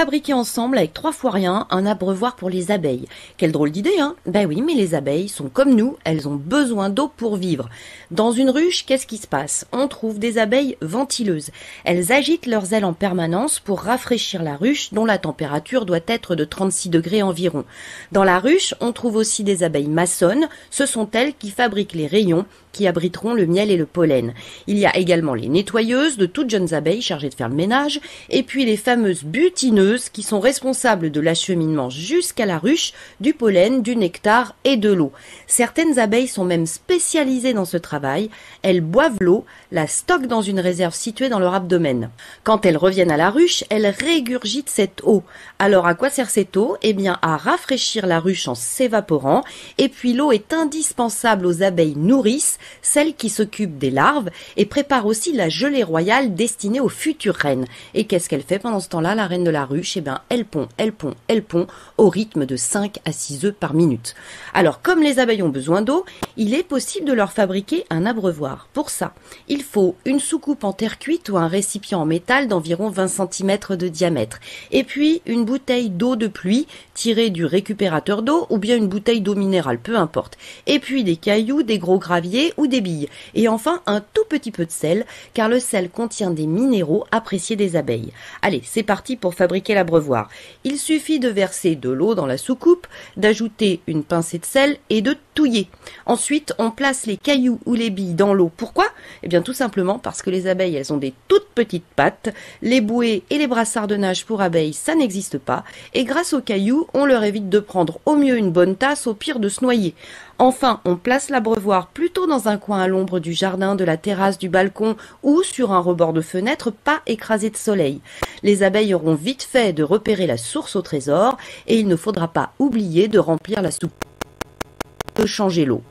Fabriquer ensemble avec 3 fois rien un abreuvoir pour les abeilles. Quelle drôle d'idée, hein? Ben oui, mais les abeilles sont comme nous, elles ont besoin d'eau pour vivre. Dans une ruche, qu'est-ce qui se passe? On trouve des abeilles ventileuses. Elles agitent leurs ailes en permanence pour rafraîchir la ruche dont la température doit être de 36 degrés environ. Dans la ruche, on trouve aussi des abeilles maçonnes. Ce sont elles qui fabriquent les rayons qui abriteront le miel et le pollen. Il y a également les nettoyeuses, de toutes jeunes abeilles chargées de faire le ménage, et puis les fameuses butineuses qui sont responsables de l'acheminement jusqu'à la ruche du pollen, du nectar et de l'eau. Certaines abeilles sont même spécialisées dans ce travail. Elles boivent l'eau, la stockent dans une réserve située dans leur abdomen. Quand elles reviennent à la ruche, elles régurgitent cette eau. Alors à quoi sert cette eau? Eh bien à rafraîchir la ruche en s'évaporant, et puis l'eau est indispensable aux abeilles nourrices, celle qui s'occupe des larves et prépare aussi la gelée royale destinée aux futures reines. Et qu'est-ce qu'elle fait pendant ce temps-là, la reine de la ruche? Eh bien, elle pond au rythme de 5 à 6 œufs par minute. Alors, comme les abeilles ont besoin d'eau, il est possible de leur fabriquer un abreuvoir. Pour ça, il faut une soucoupe en terre cuite ou un récipient en métal d'environ 20 cm de diamètre. Et puis, une bouteille d'eau de pluie tirée du récupérateur d'eau ou bien une bouteille d'eau minérale, peu importe. Et puis, des cailloux, des gros graviers ou des billes. Et enfin, un tout petit peu de sel, car le sel contient des minéraux appréciés des abeilles. Allez, c'est parti pour fabriquer l'abreuvoir. Il suffit de verser de l'eau dans la soucoupe, d'ajouter une pincée de sel et de touiller. Ensuite, on place les cailloux ou les billes dans l'eau. Pourquoi? Eh bien, tout simplement parce que les abeilles, elles ont des toutes petites pattes. Les bouées et les brassards de nage pour abeilles, ça n'existe pas. Et grâce aux cailloux, on leur évite de prendre au mieux une bonne tasse, au pire de se noyer. Enfin, on place l'abreuvoir plutôt dans un coin à l'ombre du jardin, de la terrasse, du balcon ou sur un rebord de fenêtre pas écrasé de soleil. Les abeilles auront vite fait de repérer la source au trésor et il ne faudra pas oublier de remplir la soupe, de changer l'eau.